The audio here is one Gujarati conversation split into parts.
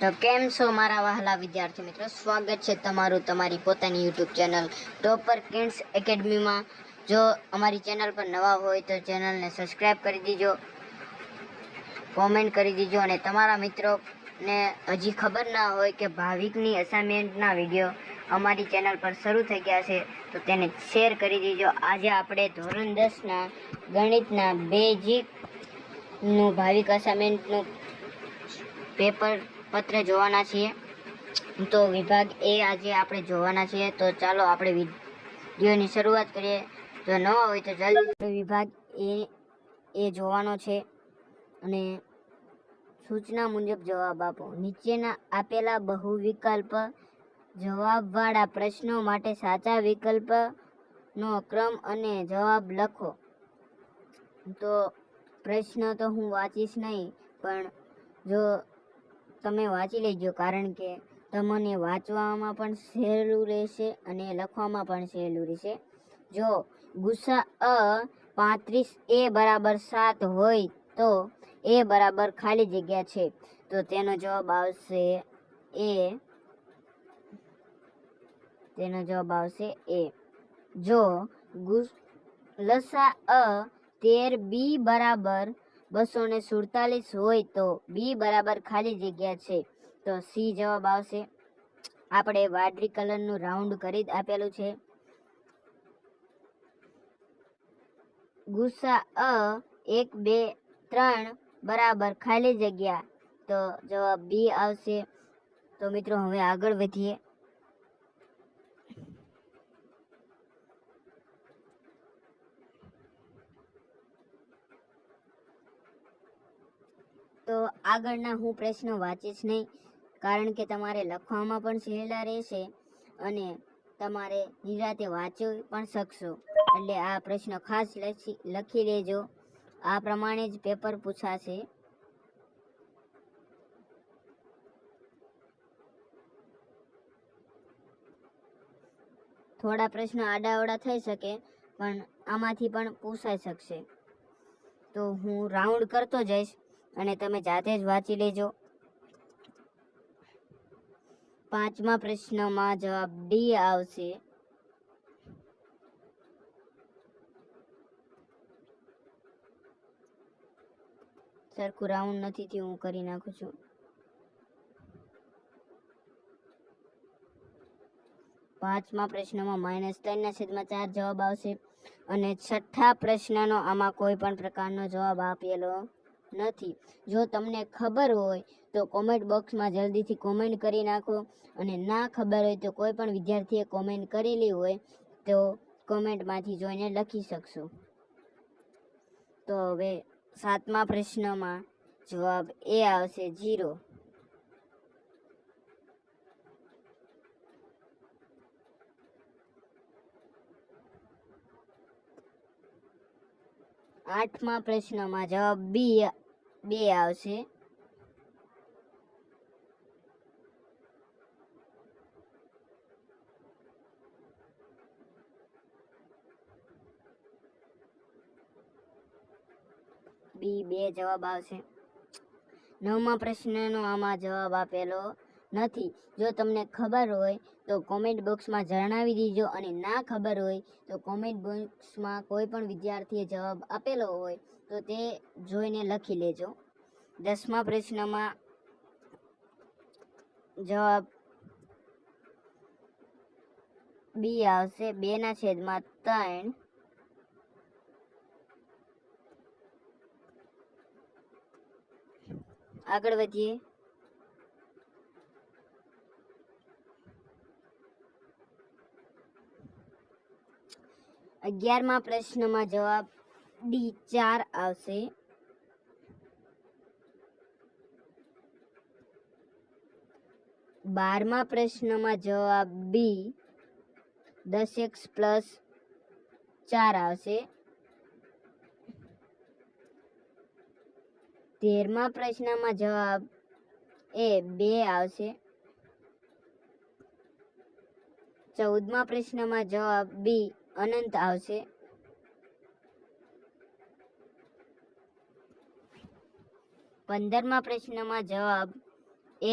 તો કેમ છો મારા વહાલા વિદ્યાર્થી મિત્રો, સ્વાગત છે તમારું તમારી પોતાની યુટ્યુબ ચેનલ ટોપર કિડ્સ એકેડમીમાં। જો અમારી ચેનલ પર નવા હોય તો ચેનલને સબસ્ક્રાઈબ કરી દીજો, કોમેન્ટ કરી દીજો અને તમારા મિત્રોને હજી ખબર ના હોય કે ભાવિકની અસાઇનમેન્ટના વિડીયો અમારી ચેનલ પર શરૂ થઈ ગયા છે તો તેને શેર કરી દીજો। આજે આપણે ધોરણ 10ના ગણિતના બેઝિકનું ભાવિક અસાઇનમેન્ટનું પત્ર જોવાના છીએ। તો વિભાગ એ આજે આપણે જોવાના છીએ। તો ચાલો આપણે વિડીયોની શરૂઆત કરીએ। જો નવા હોય તો જલ્દી વિભાગ એ જોવાનો છે અને સૂચના મુજબ જવાબ આપો। નીચેના આપેલા બહુ વિકલ્પ જવાબવાળા પ્રશ્નો માટે સાચા વિકલ્પનો ક્રમ અને જવાબ લખો। તો પ્રશ્ન તો હું વાંચીશ નહીં, પણ જો તમે વાંચી લેજો, કારણ કે તમને વાંચવામાં પણ સહેલું રહેશે અને લખવામાં પણ સહેલું રહેશે। જો ગુસા 35 બરાબર 7 હોય તો એ બરાબર ખાલી જગ્યા છે, તો તેનો જવાબ આવશે એ। જો લસા 13 બરાબર 247 હોય તો બી બરાબર ખાલી જગ્યા છે, તો સી જવાબ આવશે। આપણે વાદળી કલરનું રાઉન્ડ કરી આપેલું છે। ગુસા 1 2 3 બરાબર ખાલી જગ્યા, તો જવાબ બી આવશે। તો મિત્રો હવે આગળ વધીએ। તો આગળના હું પ્રશ્નો વાંચીશ નહીં, કારણ કે તમારે લખવામાં પણ સહેલા રહેશે અને તમારે નિરાતે વાંચી પણ શકશો। એટલે આ પ્રશ્ન ખાસ લખી લેજો, આ પ્રમાણે જ પેપર પૂછાશે। થોડા પ્રશ્નો આડાઅવડા થઈ શકે, પણ આમાંથી પણ પૂછાઈ શકશે। તો હું રાઉન્ડ કરતો જઈશ અને તમે જાતે જ વાંચી લેજો। 5મા પ્રશ્નમાં જવાબ ડી આવશે। સરખું રાઉન્ડ નથી થયું, હું કરી નાખું છું। 5મા પ્રશ્નમાં -3/4 જવાબ આવશે અને 6થા પ્રશ્નનો આમાં કોઈ પણ પ્રકારનો જવાબ આપેલો નથી। જો તમને ખબર હોય તો કોમેન્ટ બોક્સમાં જલ્દીથી કોમેન્ટ કરી નાખો, અને ના ખબર હોય તો કોઈ પણ વિદ્યાર્થીએ કોમેન્ટ કરેલી હોય તો કોમેન્ટમાંથી જોઈને લખી શકશો। તો હવે 7મા પ્રશ્નમાં જવાબ એ આવશે 0। 8મા પ્રશ્નમાં જવાબ બી 2 આવશે। 2 જવાબ આવશે। 9મા પ્રશ્નનો આમાં જવાબ આપેલો નથી। જો તમને ખબર હોય તો કોમેન્ટ બોક્સમાં જણાવી દીજો, અને ના ખબર હોય તો કોમેન્ટ બોક્સમાં કોઈ પણ વિદ્યાર્થીએ જવાબ આપેલો હોય તો તે જોઈને લખી લેજો। 10મા પ્રશ્નમાં જવાબ બી આવશે, 2/3। આગળ વધીએ। 11મા પ્રશ્નમાં જવાબ ડી 4 આવશે। 12મા પ્રશ્નમાં જવાબ બી 10x + 4 આવશે। 13મા પ્રશ્નમાં જવાબ એ 2 આવશે। 14મા પ્રશ્નમાં જવાબ બી અનંત આવશે। 15મા પ્રશ્નમાં જવાબ a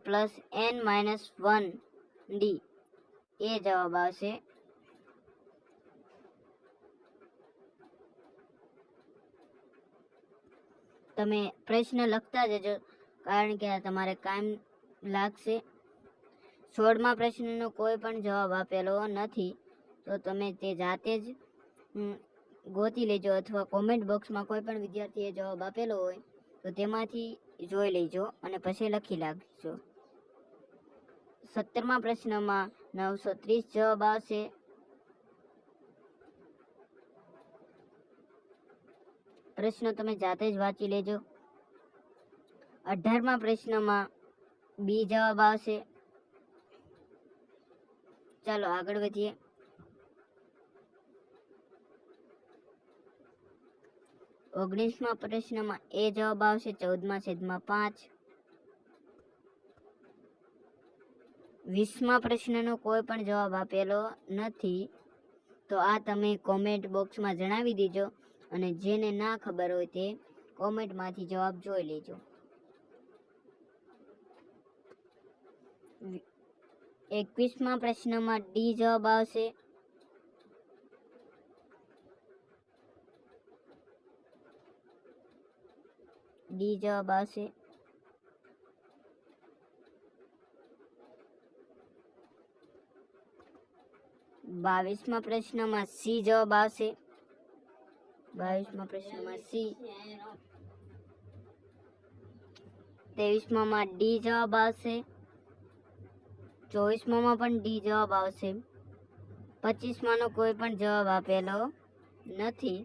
plus n minus 1d એ જવાબ આવશે. તમે પ્રશ્ન લખતા જજો કારણ કે તમારે કામ લાગશે. 16મા પ્રશ્નનો કોઈ પણ જવાબ આપેલો નથી તો તમે તે જાતે જ ગોતી લેજો અથવા કોમેન્ટ બોક્સમાં કોઈ પણ વિદ્યાર્થીએ જવાબ આપેલો હોય તો તેમાંથી જોઈ લેજો અને પછી લખી નાખજો. 17મા પ્રશ્નમાં 930 જવાબ આવશે. પ્રશ્ન તમે જાતે જ વાંચી લેજો. 18મા પ્રશ્નમાં બી જવાબ આવશે. ચાલો આગળ વધીએ. 19મા પ્રશ્નમાં એ જવાબ આવશે 14/5. 20મા પ્રશ્નનો કોઈ પણ જવાબ આપેલો નથી તો આ તમે કોમેન્ટ બોક્સમાં જણાવી દેજો અને જેને ના ખબર હોય તે કોમેન્ટમાંથી જવાબ જોઈ લેજો. 21મા પ્રશ્નમાં ડી જવાબ આવશે. ડી જવાબ આવશે. 22મા પ્રશ્નમાં સી જવાબ આવશે. 22મા પ્રશ્નમાં સી. 23માં ડી જવાબ આવશે. 24માં પણ ડી જવાબ આવશે. 25માંનો કોઈ પણ જવાબ આપેલો નથી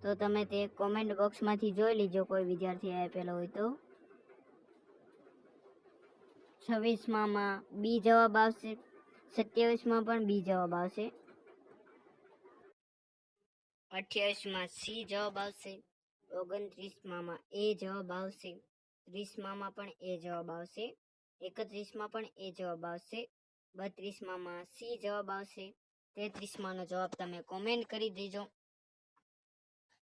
તો તમે તે કોમેન્ટ બોક્સમાંથી જોઈ લીજો કોઈ વિદ્યાર્થીએ આપેલો હોય તો. 26માં બી જવાબ આવશે. 27માં પણ બી જવાબ આવશે. 28માં સી જવાબ આવશે. 29માં એ જવાબ આવશે. 30માં પણ એ જવાબ આવશે. 31માં પણ એ જવાબ આવશે. 32માં સી જવાબ આવશે. 33માંનો જવાબ તમે કોમેન્ટ કરી દેજો.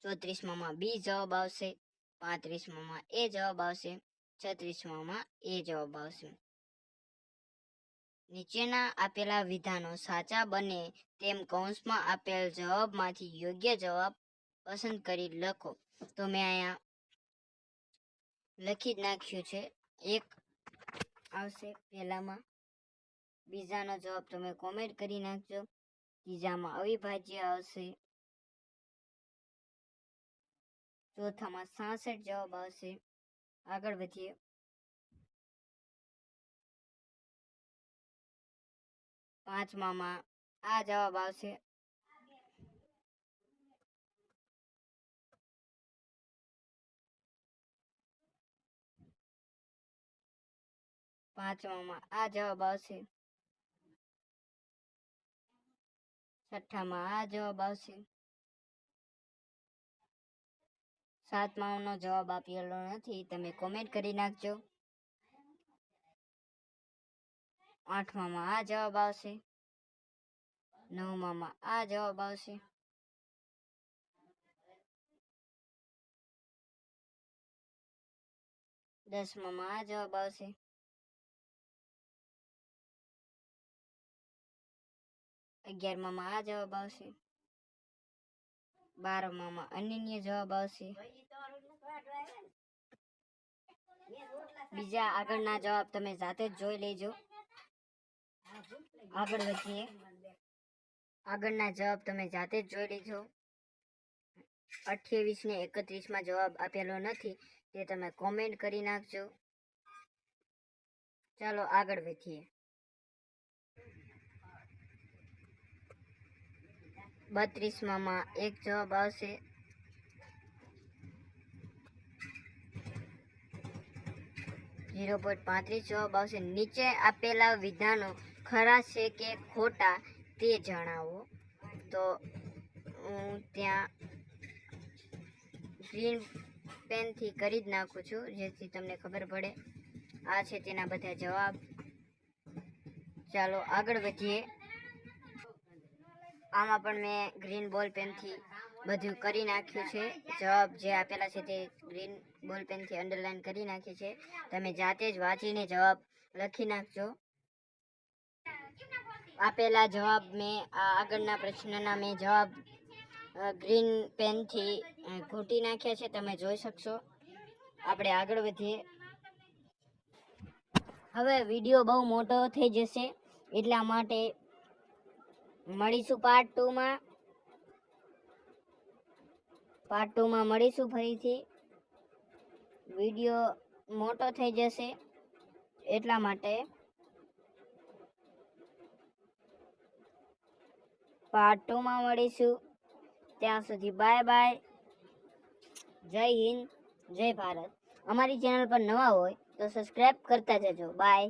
34માં બી જવાબ આવશે. 35માં એ જવાબ આવશે. 36માં એ જવાબ આવશે. નીચેના આપેલા વિધાનો સાચા બને તેમ કૌંસમાં આપેલ જવાબમાંથી યોગ્ય જવાબ પસંદ કરી લખો. તો મેં અહીંયા લખી જ નાખ્યું છે. એક આવશે પહેલામાં. બીજાનો જવાબ તમે કોમેન્ટ કરી નાખજો. ત્રીજામાં અવિભાજ્ય આવશે. ચોથામાં 66 જવાબ આવશે. આગળ વધીએ. 5માં આ જવાબ આવશે. 5માં આ જવાબ આવશે. 6માં આ જવાબ આવશે. 7માનો જવાબ આપેલો નથી તમે કોમેન્ટ કરી નાખજો. 8માં આ જવાબ આવશે. 9માં આ જવાબ આવશે. 10માં આ જવાબ આવશે. 11માં આ જવાબ આવશે. 12માં અનન્ય જવાબ આવશે. બીજા આગળના જવાબ તમે જાતે જ જોઈ લેજો. આગળ વધીએ. આગળના જવાબ તમે જાતે જ જોઈ લેજો. 28 ને 31માં જવાબ આપેલો નથી તે તમે કોમેન્ટ કરી નાખજો. ચાલો આગળ વધીએ. 32માં એક જવાબ આવશે. 0.35 જવાબ આવશે. નીચે આપેલા વિધાનો ખરા છે કે ખોટા તે જણાવો. તો હું ત્યાં ગ્રીન પેનથી કરી જ નાખું છું જેથી તમને ખબર પડે. આ છે તેના બધા જવાબ. ચાલો આગળ વધીએ. આમાં પણ મેં ગ્રીન બોલ પેનથી બધું કરી નાખ્યું છે. જવાબ જે આપેલા છે તે ગ્રીન બોલ પેનથી અંડરલાઈન કરી નાખી છે. તમે જાતે જ વાંચીને જવાબ લખી નાખજો. આપેલા જવાબ મેં આગળના પ્રશ્નના મેં જવાબ ગ્રીન પેનથી ઘૂંટી નાખ્યા છે, તમે જોઈ શકશો. આપણે આગળ વધીએ. હવે વિડીયો બહુ મોટો થઈ જશે, એટલા માટે મળીશું પાર્ટ 2માં. પાર્ટ 2માં મળીશું ફરીથી. વિડીયો મોટો થઈ જશે એટલા માટે પાર્ટ 2માં મળીશું. ત્યાં સુધી બાય બાય. જય હિન્દ, જય ભારત. અમારી ચેનલ પર નવા હોય તો સબસ્ક્રાઇબ કરતા જજો. બાય.